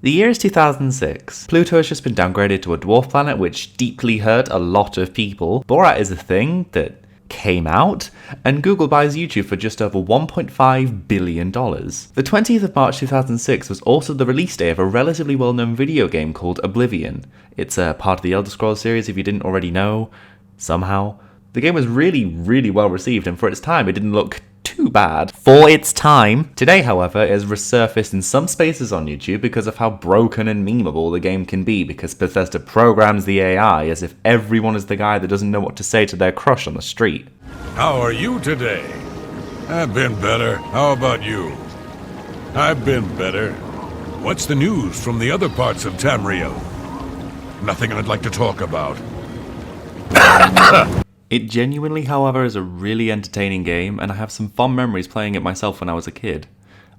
The year is 2006. Pluto has just been downgraded to a dwarf planet, which deeply hurt a lot of people. Borat is a thing that came out, and Google buys YouTube for just over $1.5 billion. The 20th of March 2006 was also the release day of a relatively well-known video game called Oblivion. It's a part of the Elder Scrolls series if you didn't already know, somehow. The game was really well received, and for its time it didn't look too bad for its time. Today, however, it has resurfaced in some spaces on YouTube because of how broken and memeable the game can be, because Bethesda programs the AI as if everyone is the guy that doesn't know what to say to their crush on the street. How are you today? I've been better. How about you? I've been better. What's the news from the other parts of Tamriel? Nothing I'd like to talk about. It genuinely, however, is a really entertaining game, and I have some fond memories playing it myself when I was a kid.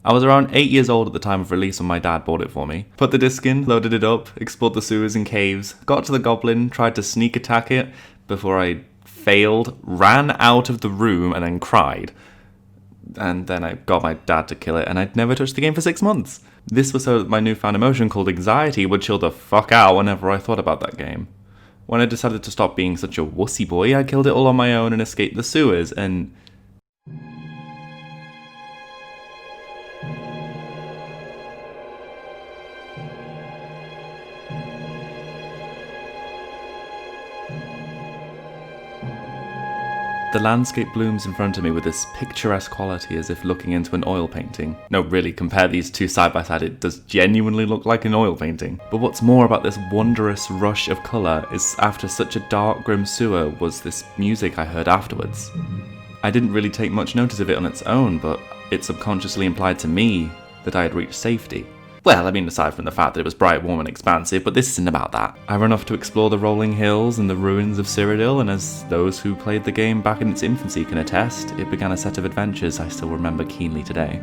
I was around 8 years old at the time of release when my dad bought it for me. Put the disc in, loaded it up, explored the sewers and caves, got to the goblin, tried to sneak attack it before I failed, ran out of the room and then cried. And then I got my dad to kill it, and I'd never touched the game for 6 months. This was so that my newfound emotion called anxiety would chill the fuck out whenever I thought about that game. When I decided to stop being such a wussy boy, I killed it all on my own and escaped the sewers, and... The landscape blooms in front of me with this picturesque quality as if looking into an oil painting. No, really, compare these two side by side, it does genuinely look like an oil painting. But what's more about this wondrous rush of colour is after such a dark, grim sewer was this music I heard afterwards. I didn't really take much notice of it on its own, but it subconsciously implied to me that I had reached safety. Well, I mean, aside from the fact that it was bright, warm and expansive, but this isn't about that. I run off to explore the rolling hills and the ruins of Cyrodiil, and as those who played the game back in its infancy can attest, it began a set of adventures I still remember keenly today.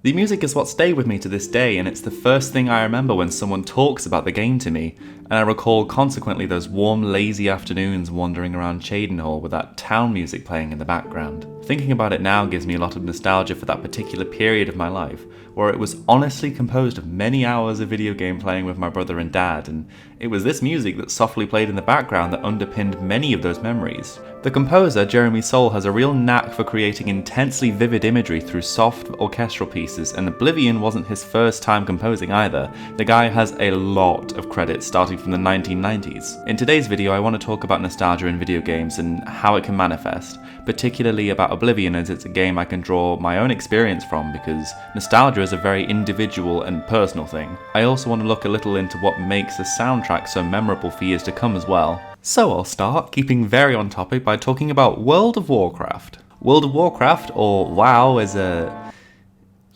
The music is what stayed with me to this day, and it's the first thing I remember when someone talks about the game to me, and I recall consequently those warm, lazy afternoons wandering around Cheydinhal with that town music playing in the background. Thinking about it now gives me a lot of nostalgia for that particular period of my life, where it was honestly composed of many hours of video game playing with my brother and dad, and it was this music that softly played in the background that underpinned many of those memories. The composer, Jeremy Soule, has a real knack for creating intensely vivid imagery through soft orchestral pieces, and Oblivion wasn't his first time composing either. The guy has a lot of credits starting from the 1990s. In today's video, I want to talk about nostalgia in video games and how it can manifest, particularly about Oblivion, as it's a game I can draw my own experience from because nostalgia is a very individual and personal thing. I also want to look a little into what makes a soundtrack so memorable for years to come as well. So I'll start, keeping very on topic, by talking about World of Warcraft. World of Warcraft, or WoW, is a...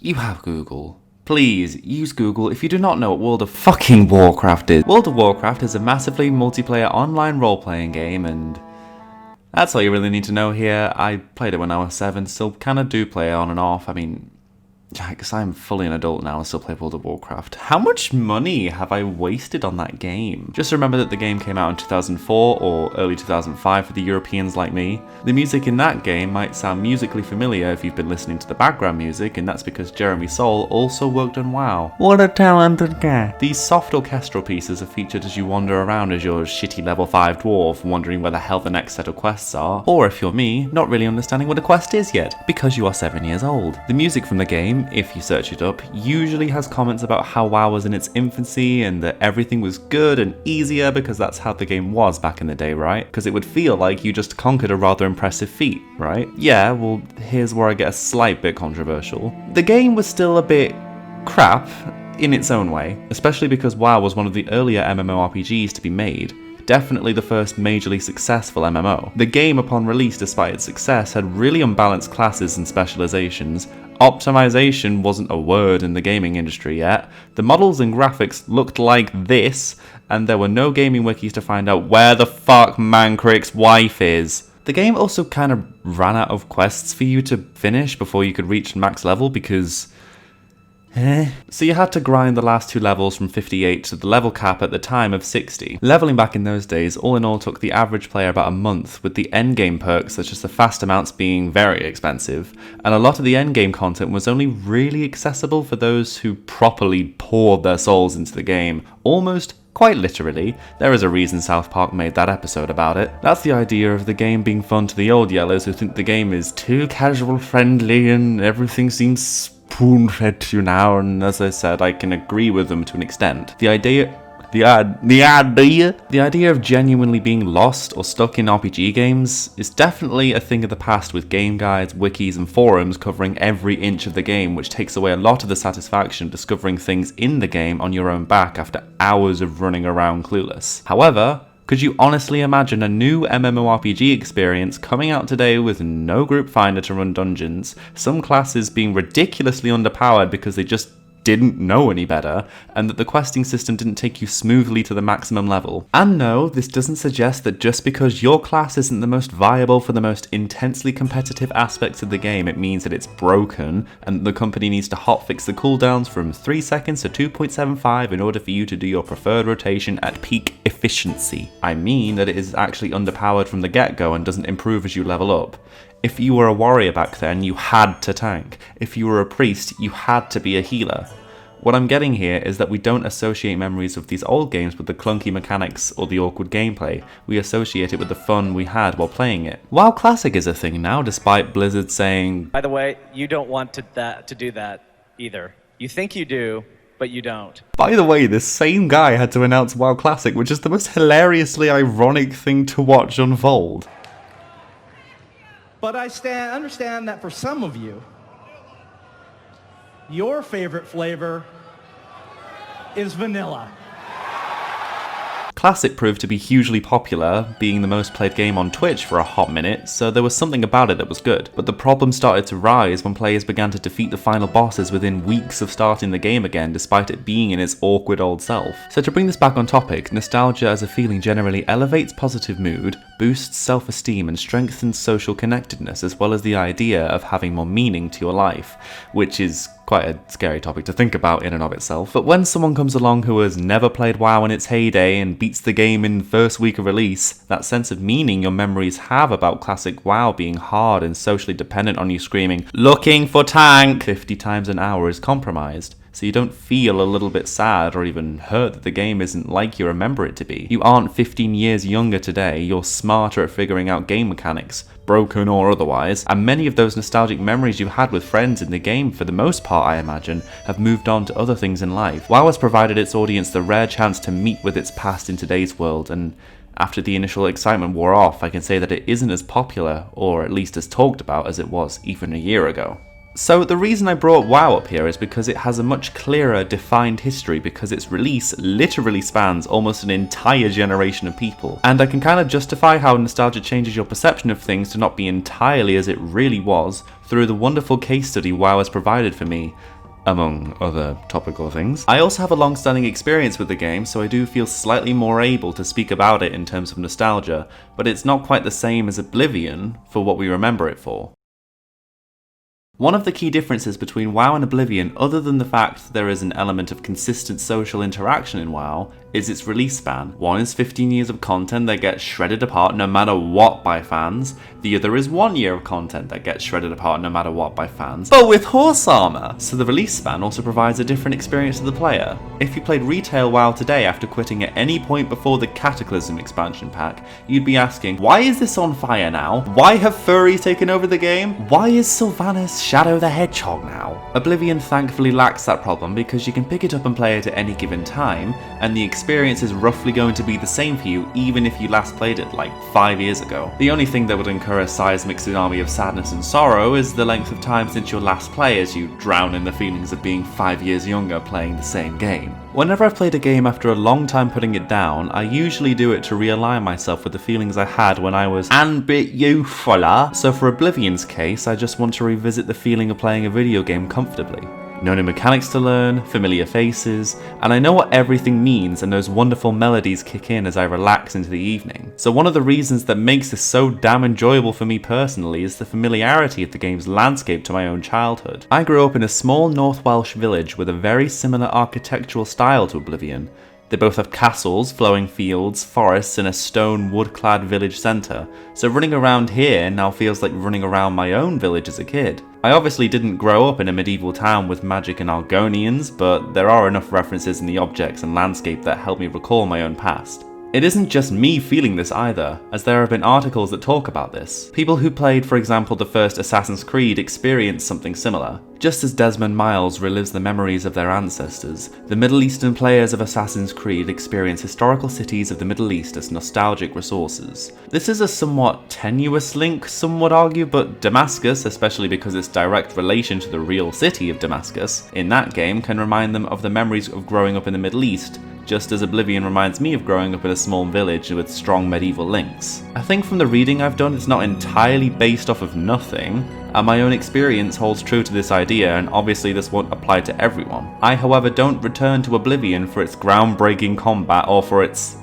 You have Google. Please, use Google if you do not know what World of fucking Warcraft is. World of Warcraft is a massively multiplayer online role-playing game, and that's all you really need to know here. I played it when I was 7, still kinda do play it on and off. I mean, because I'm fully an adult now and still play World of Warcraft. How much money have I wasted on that game? Just remember that the game came out in 2004 or early 2005 for the Europeans like me. The music in that game might sound musically familiar if you've been listening to the background music, and that's because Jeremy Soule also worked on WoW. What a talented guy. These soft orchestral pieces are featured as you wander around as your shitty level 5 dwarf, wondering where the hell the next set of quests are, or if you're me, not really understanding what a quest is yet, because you are 7 years old. The music from the game, if you search it up, usually has comments about how WoW was in its infancy and that everything was good and easier because that's how the game was back in the day, right? Because it would feel like you just conquered a rather impressive feat, right? Yeah, well, here's where I get a slight bit controversial. The game was still a bit crap in its own way, especially because WoW was one of the earlier MMORPGs to be made. Definitely the first majorly successful MMO. The game, upon release despite its success, had really unbalanced classes and specializations. Optimization wasn't a word in the gaming industry yet. The models and graphics looked like this, and there were no gaming wikis to find out where the fuck Mancrick's wife is. The game also kind of ran out of quests for you to finish before you could reach max level because So you had to grind the last 2 levels from 58 to the level cap at the time of 60. Leveling back in those days all in all took the average player about a month, with the endgame perks such as the fast amounts being very expensive, and a lot of the endgame content was only really accessible for those who properly poured their souls into the game, almost quite literally. There is a reason South Park made that episode about it. That's the idea of the game being fun to the old yellows who think the game is too casual friendly and everything seems spoon-fed to you now, and as I said, I can agree with them to an extent. The idea of genuinely being lost or stuck in RPG games is definitely a thing of the past, with game guides, wikis and forums covering every inch of the game, which takes away a lot of the satisfaction of discovering things in the game on your own back after hours of running around clueless. However, could you honestly imagine a new MMORPG experience coming out today with no group finder to run dungeons, some classes being ridiculously underpowered because they just didn't know any better, and that the questing system didn't take you smoothly to the maximum level? And no, this doesn't suggest that just because your class isn't the most viable for the most intensely competitive aspects of the game, it means that it's broken, and that the company needs to hotfix the cooldowns from 3 seconds to 2.75 in order for you to do your preferred rotation at peak efficiency. I mean that it is actually underpowered from the get-go and doesn't improve as you level up. If you were a warrior back then, you had to tank. If you were a priest, you had to be a healer. What I'm getting here is that we don't associate memories of these old games with the clunky mechanics or the awkward gameplay. We associate it with the fun we had while playing it. WoW Classic is a thing now, despite Blizzard saying, by the way, you don't want to do that either. You think you do, but you don't. By the way, this same guy had to announce WoW Classic, which is the most hilariously ironic thing to watch unfold. But I understand that for some of you, your favorite flavor is vanilla. Classic proved to be hugely popular, being the most played game on Twitch for a hot minute, so there was something about it that was good. But the problem started to rise when players began to defeat the final bosses within weeks of starting the game again, despite it being in its awkward old self. So to bring this back on topic, nostalgia as a feeling generally elevates positive mood, boosts self-esteem and strengthens social connectedness, as well as the idea of having more meaning to your life, which is quite a scary topic to think about in and of itself. But when someone comes along who has never played WoW in its heyday and beats the game in the first week of release, that sense of meaning your memories have about classic WoW being hard and socially dependent on you screaming, "Looking for tank!" 50 times an hour is compromised. So you don't feel a little bit sad or even hurt that the game isn't like you remember it to be. You aren't 15 years younger today, you're smarter at figuring out game mechanics, broken or otherwise, and many of those nostalgic memories you had with friends in the game, for the most part I imagine, have moved on to other things in life. WoW has provided its audience the rare chance to meet with its past in today's world, and after the initial excitement wore off, I can say that it isn't as popular, or at least as talked about, as it was even a year ago. So the reason I brought WoW up here is because it has a much clearer, defined history, because its release literally spans almost an entire generation of people. And I can kind of justify how nostalgia changes your perception of things to not be entirely as it really was through the wonderful case study WoW has provided for me, among other topical things. I also have a long-standing experience with the game, so I do feel slightly more able to speak about it in terms of nostalgia, but it's not quite the same as Oblivion for what we remember it for. One of the key differences between WoW and Oblivion, other than the fact that there is an element of consistent social interaction in WoW, is its release span. One is 15 years of content that gets shredded apart no matter what by fans, the other is 1 year of content that gets shredded apart no matter what by fans, but with horse armor! So the release span also provides a different experience to the player. If you played retail WoW today after quitting at any point before the Cataclysm expansion pack, you'd be asking, why is this on fire now? Why have furries taken over the game? Why is Sylvanas Shadow the Hedgehog now? Oblivion thankfully lacks that problem because you can pick it up and play it at any given time, and the experience is roughly going to be the same for you even if you last played it like 5 years ago. The only thing that would incur a seismic tsunami of sadness and sorrow is the length of time since your last play, as you drown in the feelings of being 5 years younger playing the same game. Whenever I've played a game after a long time putting it down, I usually do it to realign myself with the feelings I had when I was a bit youthful. So for Oblivion's case, I just want to revisit the feeling of playing a video game comfortably. No new mechanics to learn, familiar faces, and I know what everything means and those wonderful melodies kick in as I relax into the evening. So one of the reasons that makes this so damn enjoyable for me personally is the familiarity of the game's landscape to my own childhood. I grew up in a small North Welsh village with a very similar architectural style to Oblivion. They both have castles, flowing fields, forests, and a stone wood-clad village centre, so running around here now feels like running around my own village as a kid. I obviously didn't grow up in a medieval town with magic and Argonians, but there are enough references in the objects and landscape that help me recall my own past. It isn't just me feeling this either, as there have been articles that talk about this. People who played, for example, the first Assassin's Creed experienced something similar. Just as Desmond Miles relives the memories of their ancestors, the Middle Eastern players of Assassin's Creed experience historical cities of the Middle East as nostalgic resources. This is a somewhat tenuous link, some would argue, but Damascus, especially because its direct relation to the real city of Damascus, in that game can remind them of the memories of growing up in the Middle East, just as Oblivion reminds me of growing up in a small village with strong medieval links. I think from the reading I've done, it's not entirely based off of nothing, and my own experience holds true to this idea, and obviously this won't apply to everyone. I, however, don't return to Oblivion for its groundbreaking combat or for its,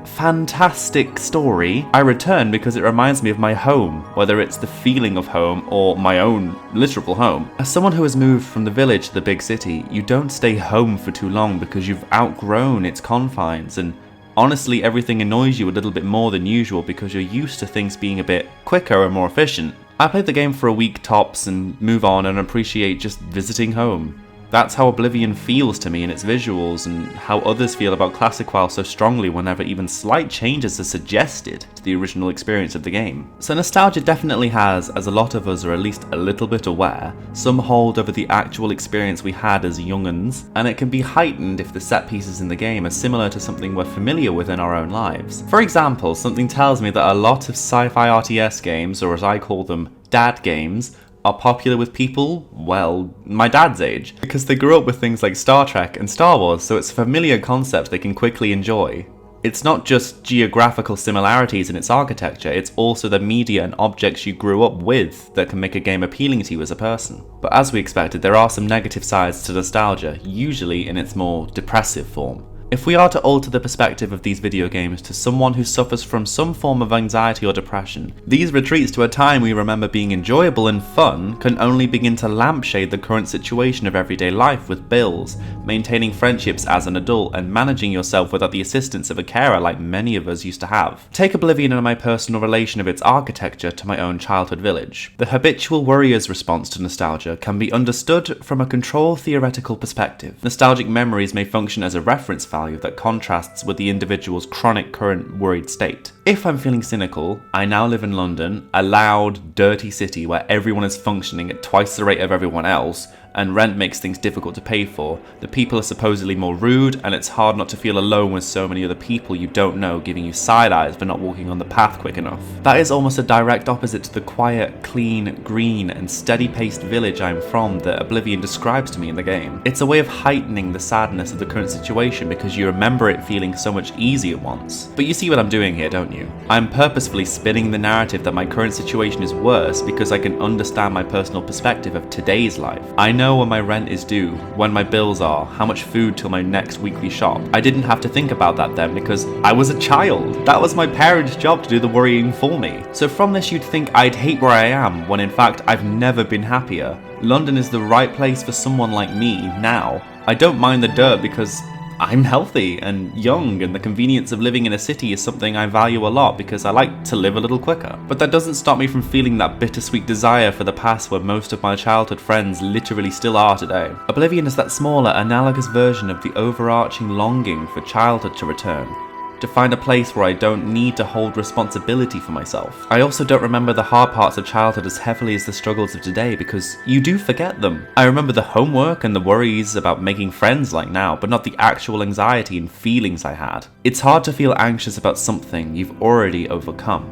fantastic story. I return because it reminds me of my home, whether it's the feeling of home or my own literal home. As someone who has moved from the village to the big city, you don't stay home for too long because you've outgrown its confines, and honestly everything annoys you a little bit more than usual because you're used to things being a bit quicker and more efficient. I played the game for a week tops and move on and appreciate just visiting home. That's how Oblivion feels to me in its visuals, and how others feel about Classic WoW so strongly whenever even slight changes are suggested to the original experience of the game. So nostalgia definitely has, as a lot of us are at least a little bit aware, some hold over the actual experience we had as young'uns, and it can be heightened if the set pieces in the game are similar to something we're familiar with in our own lives. For example, something tells me that a lot of sci-fi RTS games, or as I call them, dad games, are popular with people, well, my dad's age, because they grew up with things like Star Trek and Star Wars, so it's a familiar concept they can quickly enjoy. It's not just geographical similarities in its architecture, it's also the media and objects you grew up with that can make a game appealing to you as a person. But as we expected, there are some negative sides to nostalgia, usually in its more depressive form. If we are to alter the perspective of these video games to someone who suffers from some form of anxiety or depression, these retreats to a time we remember being enjoyable and fun can only begin to lampshade the current situation of everyday life with bills, maintaining friendships as an adult, and managing yourself without the assistance of a carer like many of us used to have. Take Oblivion and my personal relation of its architecture to my own childhood village. The habitual worrier's response to nostalgia can be understood from a control theoretical perspective. Nostalgic memories may function as a reference value that contrasts with the individual's chronic current worried state. If I'm feeling cynical, I now live in London, a loud, dirty city where everyone is functioning at twice the rate of everyone else, and rent makes things difficult to pay for. The people are supposedly more rude, and it's hard not to feel alone with so many other people you don't know giving you side eyes for not walking on the path quick enough. That is almost a direct opposite to the quiet, clean, green, and steady-paced village I'm from that Oblivion describes to me in the game. It's a way of heightening the sadness of the current situation because you remember it feeling so much easier once. But you see what I'm doing here, don't you? I'm purposefully spinning the narrative that my current situation is worse because I can understand my personal perspective of today's life. I know when my rent is due, when my bills are, how much food till my next weekly shop. I didn't have to think about that then because I was a child. That was my parents' job to do the worrying for me. So from this you'd think I'd hate where I am, when in fact I've never been happier. London is the right place for someone like me now. I don't mind the dirt because I'm healthy and young, and the convenience of living in a city is something I value a lot because I like to live a little quicker. But that doesn't stop me from feeling that bittersweet desire for the past where most of my childhood friends literally still are today. Oblivion is that smaller, analogous version of the overarching longing for childhood to return. To find a place where I don't need to hold responsibility for myself. I also don't remember the hard parts of childhood as heavily as the struggles of today because you do forget them. I remember the homework and the worries about making friends like now, but not the actual anxiety and feelings I had. It's hard to feel anxious about something you've already overcome.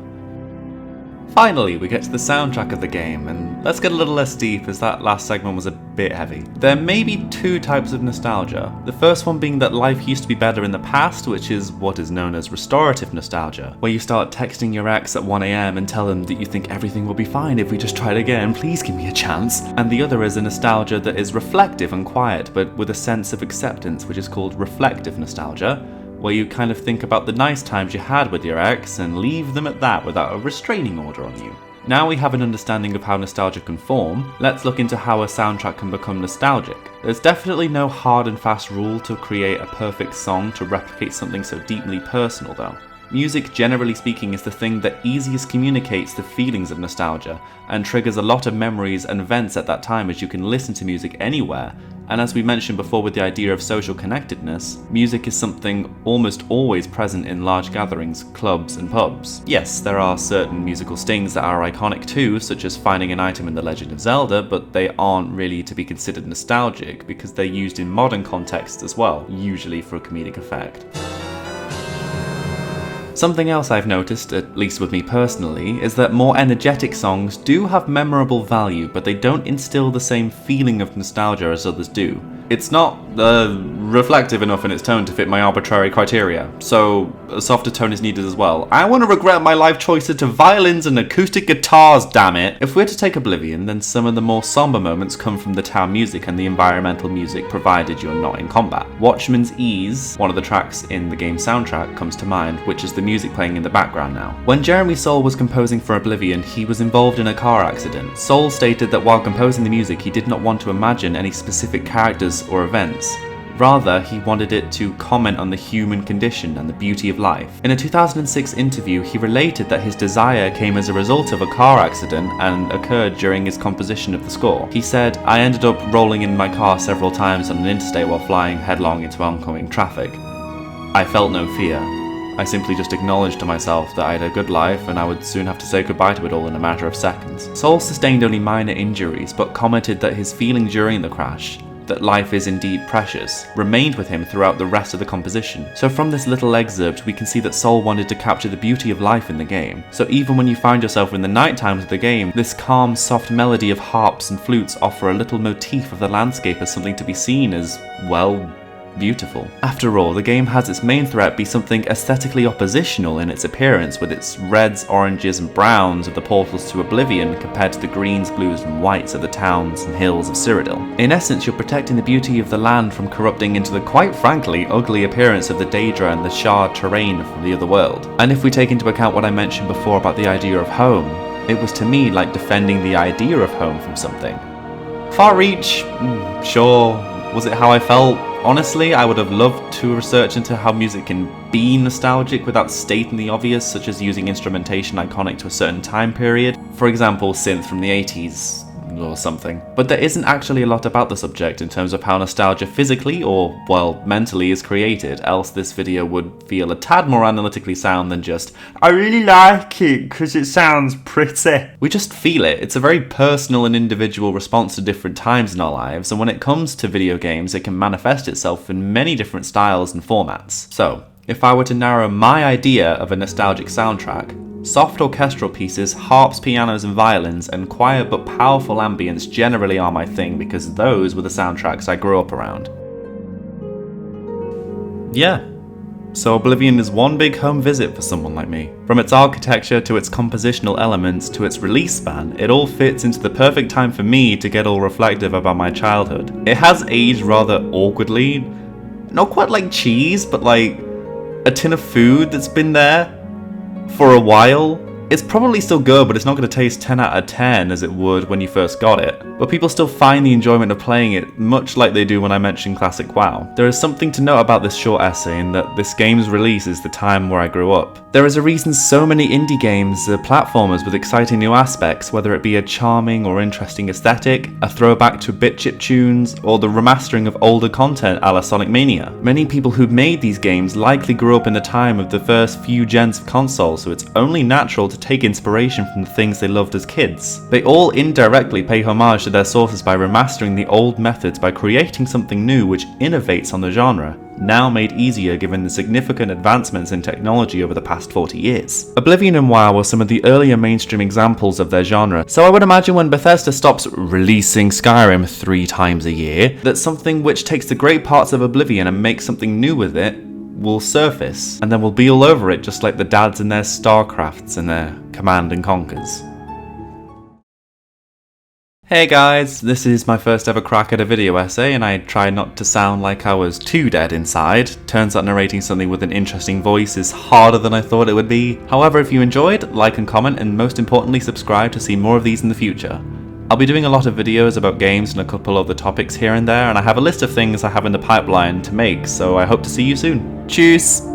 Finally, we get to the soundtrack of the game, and let's get a little less deep as that last segment was a bit heavy. There may be two types of nostalgia. The first one being that life used to be better in the past, which is what is known as restorative nostalgia, where you start texting your ex at 1 AM and tell them that you think everything will be fine if we just try it again, please give me a chance. And the other is a nostalgia that is reflective and quiet, but with a sense of acceptance, which is called reflective nostalgia, where you kind of think about the nice times you had with your ex and leave them at that without a restraining order on you. Now we have an understanding of how nostalgia can form, let's look into how a soundtrack can become nostalgic. There's definitely no hard and fast rule to create a perfect song to replicate something so deeply personal though. Music, generally speaking, is the thing that easiest communicates the feelings of nostalgia and triggers a lot of memories and events at that time, as you can listen to music anywhere. And as we mentioned before with the idea of social connectedness, music is something almost always present in large gatherings, clubs and pubs. Yes, there are certain musical stings that are iconic too, such as finding an item in The Legend of Zelda, but they aren't really to be considered nostalgic because they're used in modern contexts as well, usually for a comedic effect. Something else I've noticed, at least with me personally, is that more energetic songs do have memorable value, but they don't instill the same feeling of nostalgia as others do. It's not reflective enough in its tone to fit my arbitrary criteria, so a softer tone is needed as well. I want to regret my life choices to violins and acoustic guitars, damn it! If we're to take Oblivion, then some of the more somber moments come from the town music and the environmental music, provided you're not in combat. Watchman's Ease, one of the tracks in the game's soundtrack, comes to mind, which is the music playing in the background now. When Jeremy Soule was composing for Oblivion, he was involved in a car accident. Soule stated that while composing the music, he did not want to imagine any specific characters or events. Rather, he wanted it to comment on the human condition and the beauty of life. In a 2006 interview, he related that his desire came as a result of a car accident and occurred during his composition of the score. He said, "I ended up rolling in my car several times on an interstate while flying headlong into oncoming traffic. I felt no fear. I simply just acknowledged to myself that I had a good life and I would soon have to say goodbye to it all in a matter of seconds." Soule sustained only minor injuries, but commented that his feeling during the crash, that life is indeed precious, remained with him throughout the rest of the composition. So from this little excerpt, we can see that Soule wanted to capture the beauty of life in the game. So even when you find yourself in the night times of the game, this calm, soft melody of harps and flutes offer a little motif of the landscape as something to be seen as, well, beautiful. After all, the game has its main threat be something aesthetically oppositional in its appearance, with its reds, oranges and browns of the portals to Oblivion compared to the greens, blues and whites of the towns and hills of Cyrodiil. In essence, you're protecting the beauty of the land from corrupting into the quite frankly ugly appearance of the Daedra and the charred terrain from the other world. And if we take into account what I mentioned before about the idea of home, it was to me like defending the idea of home from something. Far Reach? Sure. Was it how I felt? Honestly, I would have loved to research into how music can be nostalgic without stating the obvious, such as using instrumentation iconic to a certain time period. For example, synth from the 80s or something. But there isn't actually a lot about the subject in terms of how nostalgia physically or, well, mentally is created, else this video would feel a tad more analytically sound than just, "I really like it because it sounds pretty." We just feel it. It's a very personal and individual response to different times in our lives, and when it comes to video games, it can manifest itself in many different styles and formats. So, if I were to narrow my idea of a nostalgic soundtrack, soft orchestral pieces, harps, pianos and violins, and quiet but powerful ambience generally are my thing because those were the soundtracks I grew up around. Yeah. So Oblivion is one big home visit for someone like me. From its architecture to its compositional elements to its release span, it all fits into the perfect time for me to get all reflective about my childhood. It has aged rather awkwardly, not quite like cheese, but like a tin of food that's been there for a while. It's probably still good, but it's not going to taste 10 out of 10 as it would when you first got it. But people still find the enjoyment of playing it much like they do when I mention classic WoW. There is something to note about this short essay in that this game's release is the time where I grew up. There is a reason so many indie games are platformers with exciting new aspects, whether it be a charming or interesting aesthetic, a throwback to bit chip tunes, or the remastering of older content a la Sonic Mania. Many people who made these games likely grew up in the time of the first few gens of consoles, so it's only natural to take inspiration from the things they loved as kids. They all indirectly pay homage to their sources by remastering the old methods by creating something new which innovates on the genre, now made easier given the significant advancements in technology over the past 40 years. Oblivion and WoW were some of the earlier mainstream examples of their genre, so I would imagine when Bethesda stops releasing Skyrim 3 times a year, that something which takes the great parts of Oblivion and makes something new with it will surface, and then we'll be all over it just like the dads in their StarCrafts and their Command and Conquers. Hey guys, this is my first ever crack at a video essay, and I tried not to sound like I was too dead inside. Turns out narrating something with an interesting voice is harder than I thought it would be. However, if you enjoyed, like and comment, and most importantly subscribe to see more of these in the future. I'll be doing a lot of videos about games and a couple of the topics here and there, and I have a list of things I have in the pipeline to make, so I hope to see you soon. Tschüss!